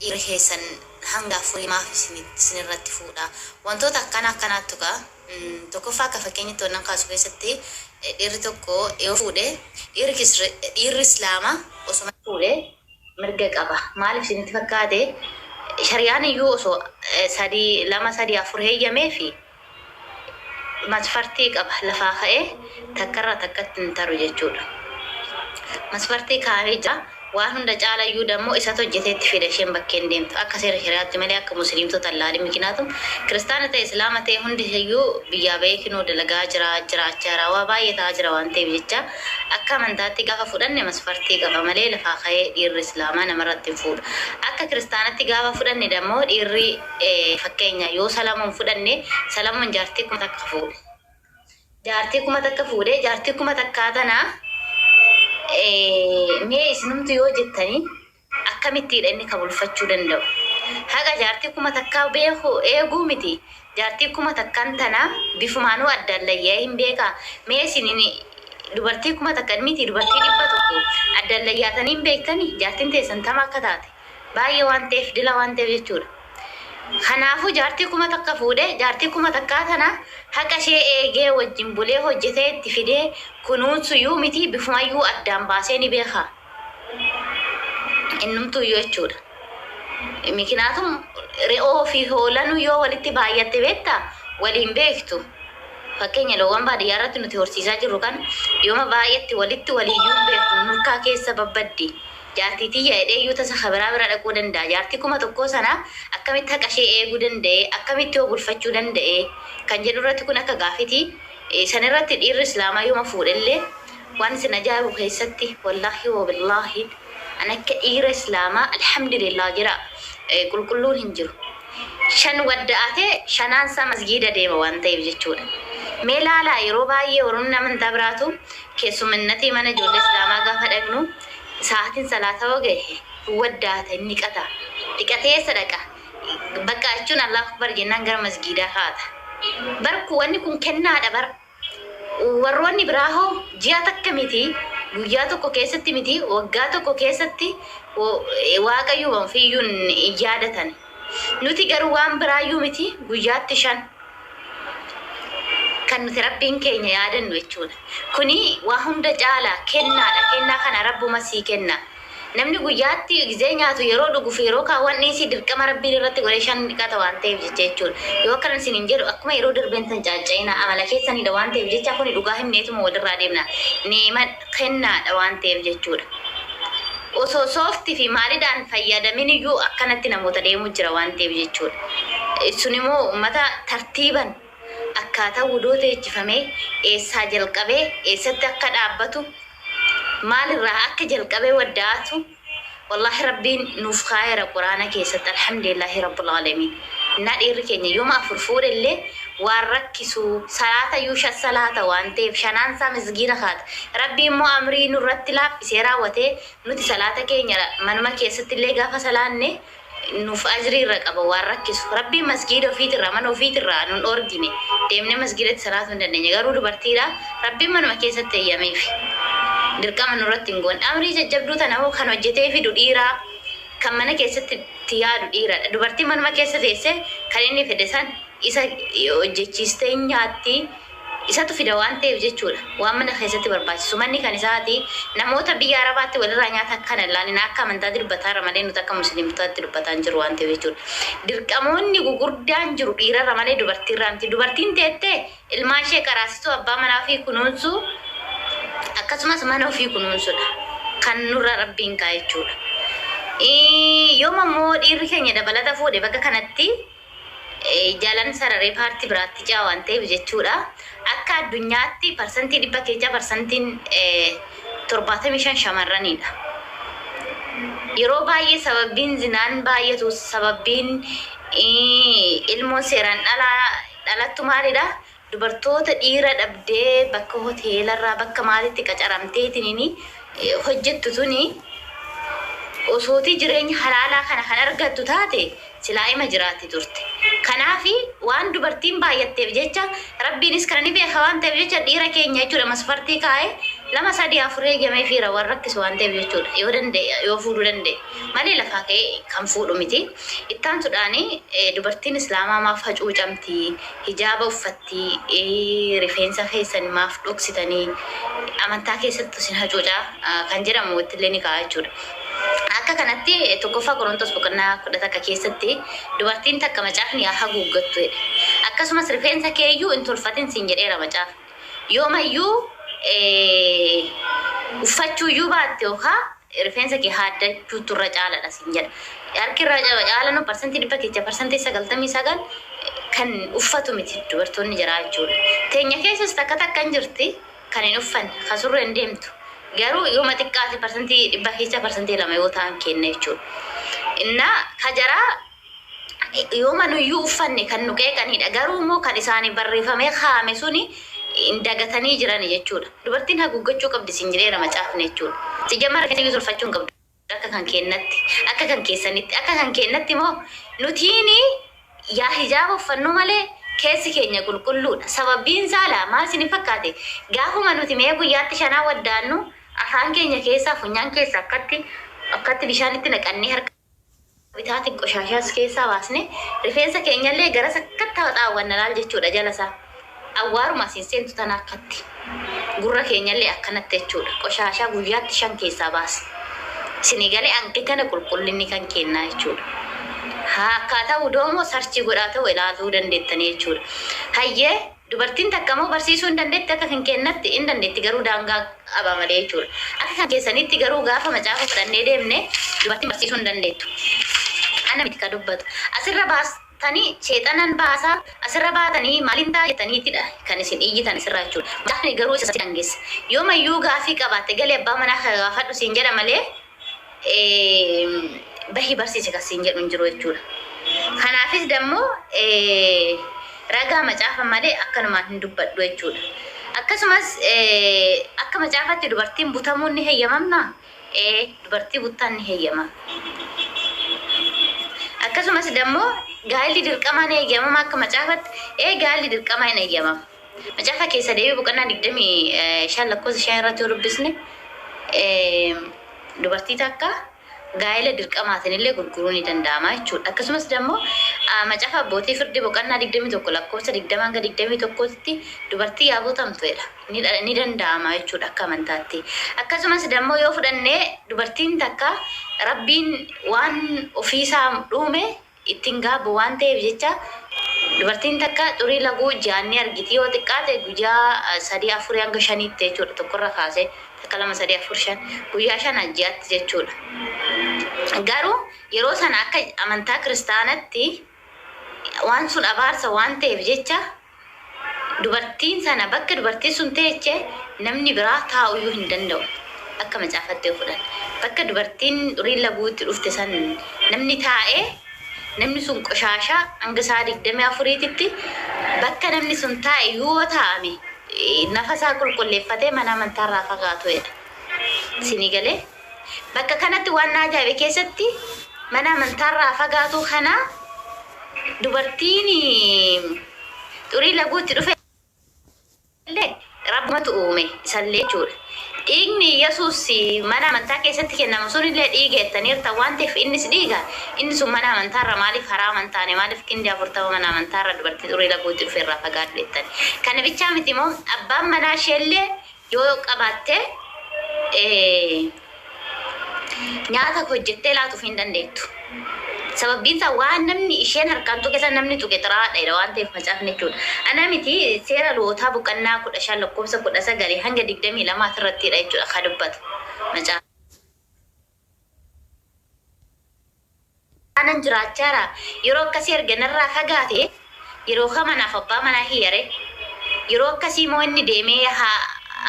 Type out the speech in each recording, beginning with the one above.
irheessan hanga furimaaf isinirratti fuudha. Wantoota akkanaattu kaa tokkoffaa akka fakkeenyi toonnan kaasu keessatti dhiirri tokko yoo fuudhe dhiirri islaamaa osoo fuudhe mirga qaba. Maaliif isinitti fakkaate shari'aan iyyuu osoo lama sadii afur heeyyamee fi masfartii qaba lafaa ka'ee takkarraa takkatti hin taru jechuudha. Masfartii kaa'ee jira. Waan hunda caala iyyuu dammoo isatu hojjeteetti fida isheen bakkeen deemtu akka seera shari'aatti malee akka musliimtota allaadhi mikinaatum kiristaana ta'e islaama ta'e hundi iyyuu biyyaa beekinoo dalagaa jiraachaa waa baay'ee ta'aa jira waan ta'eef jecha akka amantaatti gaafa fudhanne masfartii qaba malee lafaa ka'ee dhiirri islaamaa namarratti fuudha. Akka kiristaanatti gaafa fudhanne dammoo dhiirri fakkeenya yoo salamuun fudhanne salamuun jaartii kuma takka fuudhe. Jaartii kuma takka fuudhe jaartii kuma takkaa tanaa mee isinumtu yoo jettanii akkamittiidha inni kabulfachuu danda'u. Haga jaartii kuma takkaa beeku eeguu miti. Jaartii kuma takkaan tana bifumaanuu addaan layyee hin beekaa. Mee isin dubartii kuma takkan miti dubartii 100 addaan layyaatanii hin beektanii jaartiin teessan tama akka taate baay'ee waan ta'eef dila waan ta'eef jechuudha. Kanaafuu jaartii kuma takka fuudhee jaartii kuma takkaa tana haqa ishee eegee wajjin bulee hojjetee itti fidee kunuunsuyyuu miti bifumayyuu addaan baasee ni beekaa. Innumtuyyuu jechuudha. Mikinaatum re'oo fi hoolanuu yoo walitti baay'atte beektaa waliin beektu. Fakkeenya loowwan baadiyyaa irratti nuti horsiisaa jirru kan yooma baay'atti walitti waliyyuu beektu nurkaa keessa babbaddi. Jaartiitii yaa'ee iyyuu tasa kabiraa bira dhaquu danda'a. Jaartii kuma tokkoo sana akkamitti haqa ishee eeguu danda'e, akkamitti yoo bulfachuu danda'e kan jedhu irratti kun akka gaafiti. Sanirratti dhiirri islaamaa yooma fuudhellee waan isin ajaa'ibu keessatti wallaahi wabillaahi an akka dhiira islaamaa alhamdulillah jira qulqulluun hin jiru. Shan wadda'atee shanaansaa masgiida deema waan ta'eef jechuudha. Mee laalaa yeroo baay'ee warroonni amantaa biraatu keessumminnatii mana ijoollee islaamaa gaafa dhaqnu sa'aatiin salaataa wagahe waddaata inni qata dhiqatee sadaqa bakka achuun Allah akbar jennaan gara masgiidaa kaata. Barku wanni kun kennaadha bar warroonni biraa hoo ji'a takka miti guyyaa tokko keessatti miti waggaa tokko keessatti waaqayyuu fiiyyuun yaadatan. Nuti garuu waan biraayyuu miti guyyaatti 5 kan nuti rabbiin keenya yaadannu jechuudha. Kuni waa hunda caalaa kennaadha. Kennaa kana rabbuma sii kenna. Namni guyyaatti gizee nyaatu yeroo dhugu fi yeroo kaawwan dhiisii dirqama rabbiin irratti godhee 5 dhiqata waan ta'eef jechuudha. Yoo akkan isin hin jedhu akkuma yeroo darbeen tan caacca'ina amala keessanidha waan ta'eef jecha kuni dhugaa himneetuma walirraa deemna. Neema kennaadha waan ta'eef jechuudha. Osoo sooftii fi maaliidhaan fayyadamin iyyuu akkanatti namoota deemu jira waan ta'eef jechuudha. Sun immoo uummata tartiiban akkaataa wudoota ejjifamee eessaa jalqabee eessatti akka dhaabbatu maalirraa akka jalqabee wadda'atu wallahi rabbiin nuuf kaayera quraana keessatti alhamdulillahi rabbil aalamiin. Na dhiirri keenya yooma afur fuudhellee waan rakkisu salaata yuusha salaata waan ta'eef shanaansaa masgiida kaata. Rabbi immoo amrii nurratti laaffisee raawwatee nuti salaata keenya manuma keessatti illee gaafa salaanne nuuf ajriirra qaba waan rakkisu. Rabbiin masgiida ofiitirraa mana ofiitirraa nun orgine deemnee masgiidatti salaatuu hin dandeenya. Garuu dubartiidha rabbiin manuma keessatti eeyyameef dirqama nurratti hin goone. Amrii jajjabduu tanamoo kan hojjetee fidu dhiiraa kan mana keessatti yaadu dhiiradha. Dubartiin manuma keessa teessee kan inni fide san isa hojjechiistee nyaatti isatu fida waan ta'eef jechuudha. Waan mana keessatti barbaachisu manni kan isaati. Namoota biyya Arabaatti walirraa nyaata akkana ilaalin akka amantaatti dubbataa malee nuti akka musliimtotaatti dubbataa jiru waan ta'eef jechuudha. Dirqamoonni gugurdaan jiru dhiirarra malee dubartiirraa miti. Dubartiin teettee ilmaan ishee qaraasituu abbaa manaa fi kunuunsu akkasumas mana ofii kunuunsudha. Kan nurra rabbiin kaa jechuudha. Yooma immoo dhiirri keenya dabalata fuudhe bakka kanatti jalan sararee paartii biraatti caa waan ta'eef jechuudha. Akka addunyaatti parsantii 100 keessaa parsantiin 75 shamarranidha. Yeroo baay'ee sababbiin zinaan baay'atu sababbiin ilmoon seeraan dhalattu maalidha? Dubartoota dhiira dhabdee bakka hoteelarraa bakka maalitti qacaramteetiin hojjettu tuni osootii jireenya halaalaa kana kan argattu taate silaa ima jiraatti turte. Kanaafi waan dubartiin baay'atteef jecha rabbiinis kan ni beeka waan ta'eef jecha dhiira keenya jechuudha masfartii kaa'ee lama sadii afur eegamee fi rawwan rakkisu waan ta'eef jechuudha yoo danda'e yoo fuudhuu danda'e malee lafaa ka'ee kan fuudhu miti. Ittaan tudhaanii dubartiin islaamaa maaf hacuucamti hijaaba uffatti rifeensa keessan maaf dhoksitanii amantaa keessatti sin hacuucaa kan jedhamu ittillee ni kaa'a jechuudha. Akka kanatti tokkoffaa Qorontos boqonnaa 11 keessatti dubartiin takka macaafni haa haguuggattu. Akkasumas rifeensa keeyyuu hin tolfatin siin jedheera macaaf. Yoomayyuu uffachuuyyuu baatte yookaan rifeensa kee haaddachuu turra caaladha siin jedha. Harki irra caalanu parsantii 100 parsantii 99 kan uffatu miti dubartoonni jira jechuudha. Teenya keessas takka takka hin jirti kan hin uffanne kasurra hin deemtu. Garuu yoo xiqqaate parsantii 100 parsantii 2 yoo ta'an kenna jechuudha. Inna kajaraa yoo manuyyuu uffanne kan nu qeeqanidha. Garuu immoo kan isaanii barreeffamee kaa'ame suni dagatanii jiran jechuudha. Dubartiin haguuggachuu qabdi siin jedheera macaafni jechuudha. Sijammaa rifeensa tolfachuu hin qabdu. Akka kan kennatti, akka kan keessanitti, akka kan kennatti immoo nutiini yaa hijaaba uffannu malee keessi keenya qulqulluudha. Sababbiin isaa laa maal isin fakkaate gaafuma nuti mee guyyaatti shanaa waddaannu afaan keenya keessaa funyaan keessa akkatti bishaanitti naqannee harka bitaatiin qoshaashaas keessaa baasne rifeensa keenyallee garas akkatti xaawwanna laal jechuudha jalasaa. Awwaaruma siin seentu tana akkatti gurra keenyallee akkanatti jechuudha. Qoshaashaa guyyaatti 5 keessaa baasne. Sinigalee anke kana qulqullinni kan kennaa jechuudha. Akkaataa udoomoo sarchii godhaa ta'u ilaaluu dandeettanii jechuudha. Hayyee dubartiin takka immoo barsiisuu hin dandeetti akka kan kennatti hin dandeetti garuu daangaa qaba malee jechuudha. Akka kan keessanitti garuu gaafa macaafa fudhannee deemne dubartiin barsiisuu hin dandeettu. Ana miti ka dubbatu. Asirra baastanii sheexanan baasaa asirra baatanii maaliin ta'a jettaniitidha kan isin iyyitan asirraa jechuudha. Macaafni garuu isa dangeessa. Yoomayyuu gaafii qabaatte galee abbaa manaa gaafadhu siin jedha malee bahi barsiise kasiin jedhu hin jiru jechuudha. Kanaafis dammoo ragaa macaafa malee akkanumaan hin dubbadhu jechuudha. Akkasumas akka macaafatti dubartiin butamuun ni heeyyamamna. Dubartii buttaan ni heeyyama. Akkasumas dammoo gaalli dirqamaa ni heeyyamama akka macaafatti gaalli dirqamaa hin heeyyamama. Macaafa keessa deebii boqonnaa 25 lakkoofsa 5 irratti yoo dubbisne dubartii takka gaa'ela dirqamaatiin illee gurguruun ni danda'ama jechuudha. Akkasumas dammoo macaafa abbootii firdii boqonnaa 21 lakkoofsa 20 hanga 21tti dubartii yaa butamtuudha. Ni danda'ama jechuudha akka amantaatti. Akkasumas dammoo yoo fudhannee dubartiin takka rabbiin waan ofiisaa dhuume ittiin gaabu waan ta'eef jecha dubartiin takka xurii laguu jaanni argiti yoo xiqqaate guyyaa 3-4 hanga 5 jechuudha tokkorra kaasee takka 2-3-4-5 guyyaa 5 ajjaatti jechuudha. Garuu yeroo sana akka amantaa kiristaanatti waan sun abaarsa waan ta'eef jecha dubartiin sana bakka dubartiin sun teeche namni biraa taa'uyyuu hin danda'u akka macaafatti fudhan. Bakka dubartiin xurii laguutti dhufte san namni taa'ee namni sun qoshaashaa hanga 24tti bakka namni sun taa'e yoo taa'ame nafasaa qulqulleeffatee mana amantaarraa fagaatuudha. Sinigalee bakka kanatti waan ajaa'ibe keessatti mana amantaarraa fagaatu kana dubartiin xurii laguutti dhufe illee rabbumatu uume isallee jechuudha. Dhiigni Yesuus mana amantaa keessatti kennamu sun illee dhiigeettaniirta waan ta'eef innis dhiiga. Inni sun mana amantaarra maaliif haraa amantaane maaliif qindee 40 mana amantaarra dubartii xurii laguutti dhufe irraa fagaadhu jettani. Kana bichaa miti immoo abbaan manaa isheellee yoo qabaatte nyaata hojjettee laatuuf hin dandeettu. Sababbiin isaa waan namni isheen harkaan tuqe san namni tuqe xiraadha waan ta'eef macaafni jechuudha. Ana miti seera lootaa boqonnaa 15 lakkoofsa 19 hanga 22 irrattidha jechuudha kan dubbatu macaafa. Anan jiraachaara yeroo akkasii erganarraa fagaate yeroo kamanaaf abbaa manaa hiyare yeroo akkasii immoo inni deemee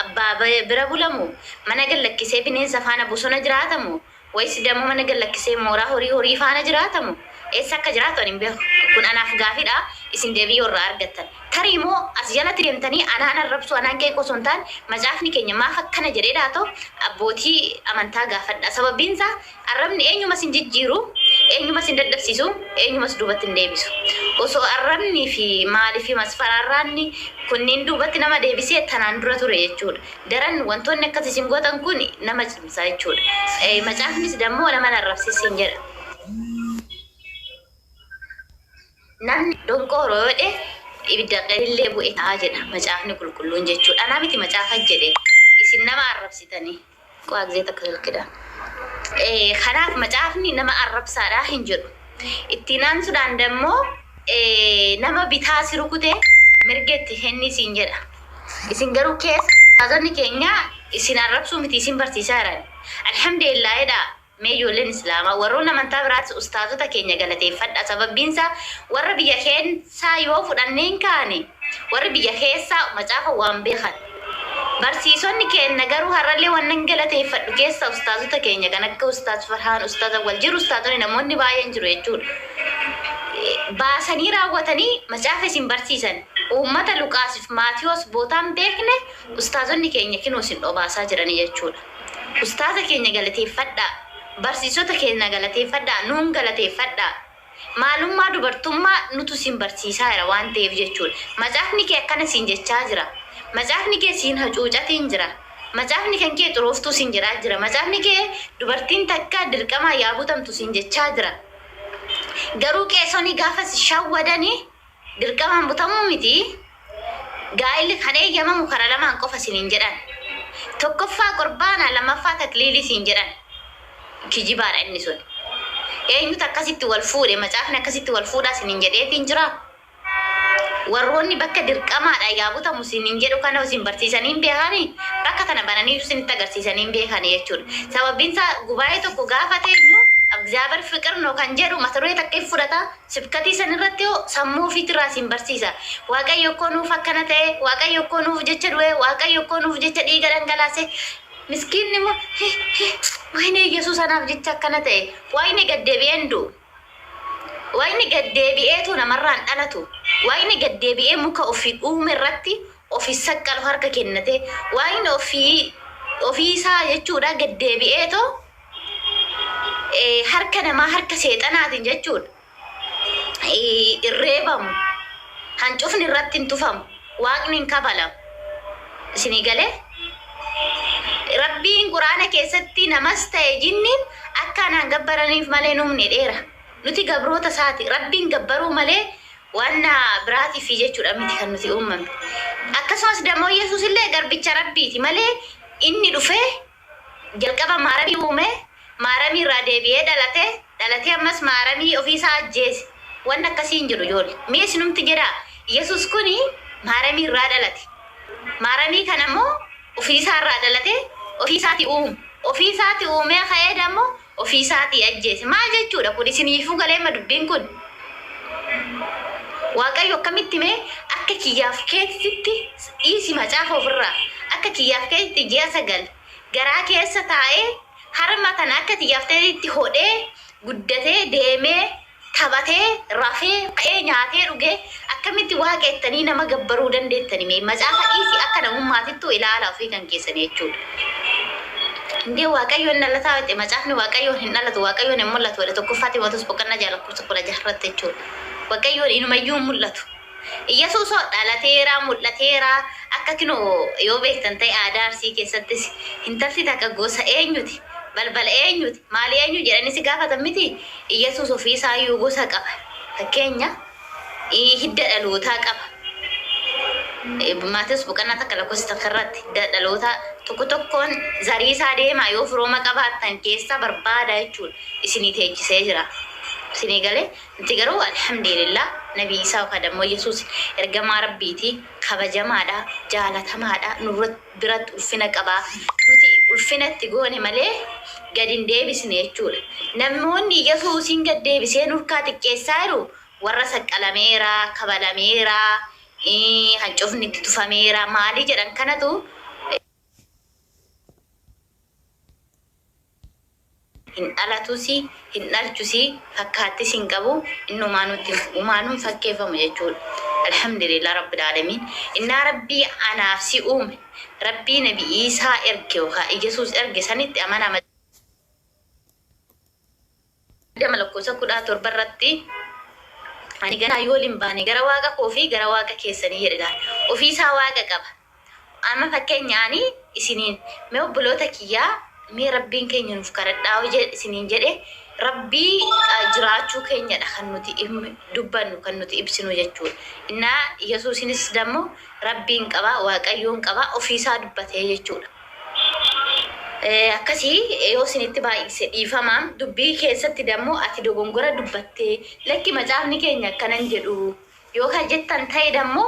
abbaa bira bulamu mana gallakkisee bineensa faana bosona jiraatamu waysi dammoo mana gallakkisee mooraa horii faana jiraatamu eessa akka jiraatan hin beeku. Kun anaaf gaafidha isin deebii irraa argattan. Tarii immoo as jalatti deemtanii anaan arrabsu anaan qeeqoo osoo hin taane macaafni keenya maaf akkana jedheedhaa ta'u abbootii amantaa gaafadha. Sababbiin isaa arrabni eenyumas hin jijjiiru eenyumas hin dadhabsiisu, eenyumas duubatti hin deebisu. Osoo arrabni fi maalii fi masfararraanni kunniin duubatti nama deebisee tanaan dura ture jechuudha. Daran wantoonni akkas isin gootan kun nama cimsaa jechuudha. Macaafnis dammoo nama arrabsiisin jedha. Namni donqooroo yoo dhe ibidda qalillee bu'e ta'a jedha macaafni qulqulluun jechuudha. Anaa miti macaafa jedhe isin nama arrabsitanii. Qo'aa gisee takka salkidha. Kanaaf macaafni nama arrabsaadhaa hin jedhu. Ittiin aansuudhaan dammoo nama bitaa si rukute mirgeetti henni isin jedha. Isin garuu keessa taatonni keenya isin arrabsuu miti isin barsiisaa jiran. Alhamdulillah jedha mee ijoolleen islaamaa warroon amantaa biraatti ustaazota keenya galateeffadha. Sababbiinsa warra biyya keessaa yoo fudhanneen kaane warra biyya keessaa macaafa waan beekan. Barsiisonni keenya garuu har'allee waan galateeffadhu keessa ustaazota keenya kan akka ustaaz Farhaan, ustaaz wal jiru ustaazonni namoonni baay'een jiru jechuudha. Baasanii raawwatanii macaafa isin barsiisan. Uummata Luqaasiif Maatiyoos bootaan beekne ustaazonni keenya kinoo isin dhobaasaa jiranii jechuudha. Ustaaza keenya galateeffadha. Barsiisota keenya galateeffadha. Nuun galateeffadha. Maalummaa dubartummaa nutu isin barsiisaa jira waan ta'eef jechuudha. Macaafni kee akkana isin jechaa jira. Macaafni kee siin hacuucatiin jira. Macaafni kan kee xurooftuu siin jiraa jira. Macaafni kee dubartiin takka dirqamaa yaabutamtu siin jechaa jira. Garuu qeessonni gaafa si shawwadanii dirqamaan butamuu miti. Gaa'illi kan eeyyamamu kara lamaan qofa siin jedhan. Tokkoffaa qurbaana lamaffaa takliilii siin jedhan. Kijibaadha inni sun. Eenyutu akkasitti wal fuudhe macaafni akkasitti wal fuudhaa siin jedheetiin jira. Warroonni bakka dirqamaadha yaabutamu siin jedhu kana isin barsiisaniin beekanii bakka kana bananii isinitti agarsiisaniin beekanii jechuudha. Sababbiinsa gubaa'ee tokko gaafa teenyu Abzaabar fikir no kan jedhu mataree takka fudhata sibkatii sanirratti sammuu ofiitirraa isin barsiisa. Waaqayyo koo nuuf akkana ta'e, Waaqayyo koo nuuf jecha du'e, Waaqayyo koo nuuf jecha dhiiga dhangalaase. Miskiinni immoo wayne Yesuus anaaf jecha akkana ta'e, wayne gaddeebi'een du'u. Wayne gaddeebi'eetu namarraan dhalatu. Wayne gaddeebi'ee muka ofii uume irratti ofii saqqalu harka kennate. Wayne ofiisaa jechuudha gaddeebi'eetu harka namaa harka seexanaatiin jechuudha. Irreebamu. Hancufni irratti hin tufamu. Waaqni hin kabalamu. Isinii galee? Rabbiin Qura'aana keessatti namas ta'e jinniin akka anaan gabbaraniif malee numni dheera. Nuti gabroota isaati. Rabbiin gabbaruu malee waan biraatiif jechuudha miti kan nuti uumamne. Akkasumas dammoo Yesuus illee garbicha Rabbiiti malee inni dhufee jalqaba maaramii uume. Maaramii irraa deebi'ee dhalatee ammas maaramii ofiisaa ajjeese. Waan akkasiin jiru ijoollee. Mee isinumti jedha Yesuus kuni maaramii irraa dhalate. Maaramii kana immoo ofiisaa irraa dhalate ofiisaati uume. Ofiisaati uumee ka'ee dammoo ofiisaati ajjeese. Maal jechuudha kun isiniifuu galeema dubbiin kun. Waaqayyo akkamitti mee akka kiyyaaf keessitti dhiisi macaafa ofirraa akka kiyyaaf keessitti ji'a 9 garaa keessa taa'ee harma kana akka kiyyaafteetti hodhee guddatee deemee taphatee rafee qe'ee nyaatee dhugee akkamitti waaqettanii nama gabbaruu dandeettanii mee macaafa dhiisi akka namummaatittuu ilaala ofii kan keessan jechuudha. Ndee Waaqayyoon dhalataa wate macaafni Waaqayyoon hin dhalatu Waaqayyoon hin mul'atu wale tokkoffaatti mootos boqonnaa jaalakkuusa 16 jechuudha. Waaqayyoon inumayyuu mul'atu. Yesuus dhalateera mul'ateera akka kinoo yoo beektan ta'e aadaa Arsii keessattis intalli takka gosa eenyuti balbala eenyuti maali eenyu jedhanii si gaafatan miti. Yesuus ofiisaa iyyuu gosa qaba. Fakkeenya hidda dhalootaa qaba. Maatis boqonnaa takka lakkoofsa takkarratti hidda dhalootaa tokko tokkoon zariisaa deemaa yoo firooma qabaattan keessa barbaada jechuudha. Isinii teechisee jira. Isinii galee nuti garuu alhamdulillah nabii isaa kadammoo Yesuus ergamaa Rabbiiti kabajamaadha jaalatamaadha nurra biratti ulfina qaba. Nuti ulfinatti goone malee gadi hin deebisne jechuudha. Namoonni Yesuusin gad deebisee nurkaa xiqqeessaa jiru warra saqqalameera kabalameera hancufni itti tufameera maali jedhan kanatu hin dhalatusi hin dhalchusi fakkaattis hin qabu innumaanuun fakkeeffamu jechuudha. Alhamdulillah rabbil alamin inna rabbii anaaf si uume rabbii nabii Isaa erge yookaan Yesuus erge sanitti amanama. dama lakkoofsa 14 ani gara yoolin baane gara waaqa koofi gara waaqa keessanii jedha ofii isaa waaqa qaba amma fakkeenyaani isiniin mee obboloota kiyyaa mee rabbiin keenya nuuf kadhadhaa isiniin jedhe rabbii jiraachuu keenyadha kan nuti dubbannu kan nuti ibsinu jechuudha innaa yesuusinis dammo rabbiin qaba waaqayyoon qaba ofii isaa dubbatee jechuudha akkasi yoo isinitti baay'ise dhiifama dubbii keessatti dammo ati dogongora dubbattee lakki macaafni keenya akkanan jedhu yoo kan jettan ta'e dammo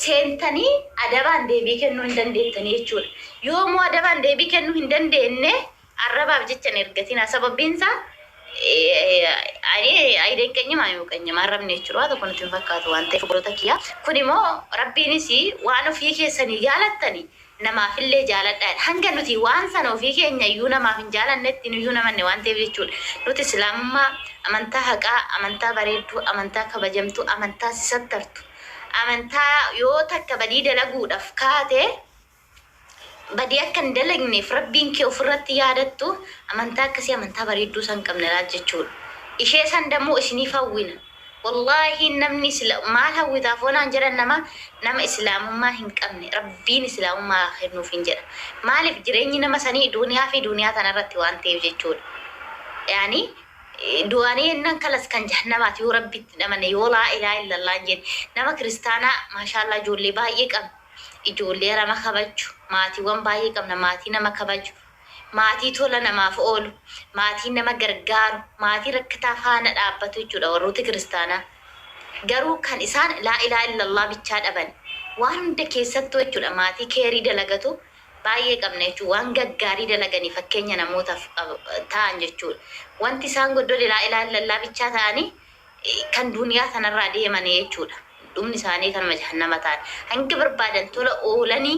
seentanii adabaan deebii kennuu hin dandeettanii jechuudha yoo moo adabaan deebii kennuu hin dandeenye arrabaaf jechan ergatina sababbiinsa aideen keenya maayuu keenya maarrabne jechuudha tokko nuti hin fakkaatu waan ta'eef obboloota kiyyaa kun immoo rabbiinis waan ofii keessanii jaalattanii namaafillee jaaladhaadha hanga nuti waan sana ofii keenya iyyuu namaaf hin jaalannetti iyyuu namanne waan ta'eef jechuudha nuti islaamummaa amantaa haqaa amantaa bareedduu amantaa kabajamtuu amantaa sisattartu amantaa yoo takka badii dalaguudhaaf kaate badii akka hin dalagneef rabbiin kee ofirratti yaadattu amantaa akkasii amantaa bareedduu san qabna laal jechuudha ishee san dammoo isiniif hawwina wallahi namni maal hawwitaaf onaan jedhan nama islaamummaa hin qabne rabbiin islaamummaa kennuuf hin jedha maaliif jireenyi nama sanii duuniyaa fi duuniyaa tanarratti waan ta'eef jechuudha yaani du'anii innan kalas kan jahannamaati yoo rabbitti dhamane yoo laa ilaaha illallah jedhe nama kiristaanaa maashaallah ijoollee baay'ee qabna ijoollee nama kabaju maatiiwwan baay'ee qabna maatii nama kabaju maatii tola namaaf oolu maatii nama gargaaru maatii rakkataa faana dhaabbatu jechuudha warroota kiristaanaa garuu kan isaan laa ilaaha illallah bichaa dhaban waan hunda keessattuu jechuudha maatii keerii dalagatu baay'ee qabna jechuudha waan gaggaarii dalaganii fakkeenya namootaaf ta'an jechuudha wanti isaan goddole laa ilaaha illallah bichaa ta'anii kan duuniyaa sanarraa deeman jechuudha dhumni isaanii kan jahannama ta'an hanga barbaadan tola oolanii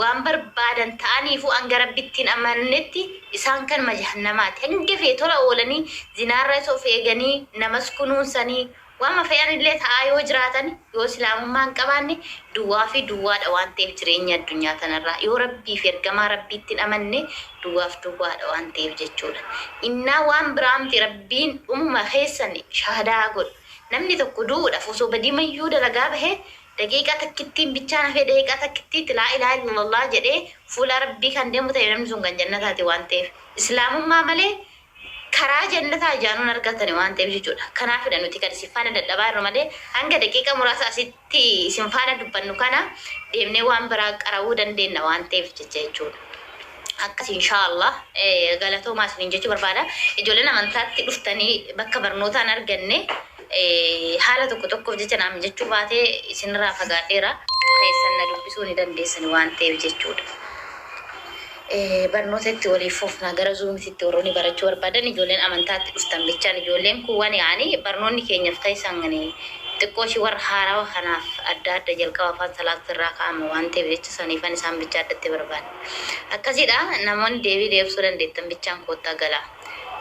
waan barbaadan ta'aniifu hanga rabbittiin amannetti isaan kan jahannamaati hanga fee tola oolanii zinaarra of eeganii namas kunuunsanii waan fe'an illee ta'aa yoo jiraatan yoo islaamummaa hin qabaanne duwwaa fi duwwaadha waan ta'eef jireenya addunyaa kanarraa yoo rabbii fi ergamaa rabbiittiin amanne duwwaaf duwwaadha waan ta'eef jechuudha innaa waan biraamti rabbiin dhumuma keessan shaahadaa godhu namni tokko du'uudhaaf osoo badii mayyuu dalagaa bahee daqiiqaa takkittiin bichaan hafee daqiiqaa takkittiitti laa ilaaha illallah jedhee fuula rabbii kan deemu ta'e namni sun kan jannataati waan ta'eef islaamummaa malee karaa jannataa ijaanuun argatani waan ta'eef jechuudha kanaafidha nuti kan isin faana dadhabaa irra malee hanga daqiiqa muraasa asitti isin faana dubbannu kana deemnee waan biraa qarawuu dandeenya waan ta'eef jechuudha akkas inshaallah galatoomaa isiniin jechuu barbaada ijoolleen amantaatti dhuftanii bakka barnootaan arganne haala tokkoof jecha naam jechuu baatee isinirraa fagaadheera keessan na dubbisuu ni dandeessan waan ta'eef jechuudha barnootatti waliif fufna gara zuumititti warroonni barachuu barbaadan ijoolleen amantaatti dhuftan bichaan ijoolleen kuwwan yaani barnoonni keenyaaf keessan xiqqoo ishii warra haarawa kanaaf adda jalqaba afaan salaatirraa kaa'ama waan ta'eef jecha saniifan isaan bichaa addatti barbaada akkasiidha namoonni deebii deebisuu dandeettan bichaan koottaa galaa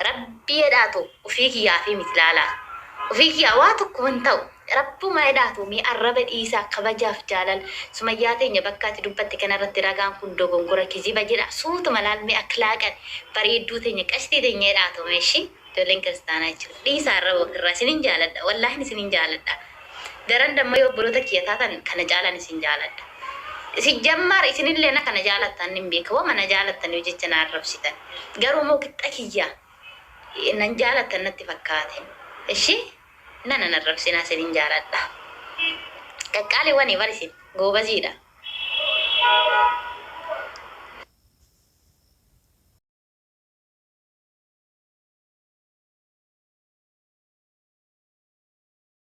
rabbii jedhaatu ofii kiyyaa fi miti laalaa ofii kiyyaa waa tokko hin ta'u rabbuma jedhaatu mi arraba dhiisaa kabajaaf jaalala sumayyaa teenya bakkaatti dubbatti kanarratti ragaan kun dogongora kiziba jedha suutuma laalmee akhlaaqan bareedduu teenya qashtii teenya jedhaatu meeshii ijoolleen kiristaanaa jechuudha dhiisaa arraba ofirraa isinin jaaladha wallaahin isinin jaaladha daran damma yoo obboloota kiyya taatan kana jaalan isin jaaladha isin jammaar isinillee na kana jaalattan hin beeka wama na jaalattan yoo jecha na arrabsitan garuu moo qixxa kiyya nan jaalattan natti fakkaate ishi nana narrabsinaa isinin jaaladha qaqqaaliwwanii barisin goobaziidha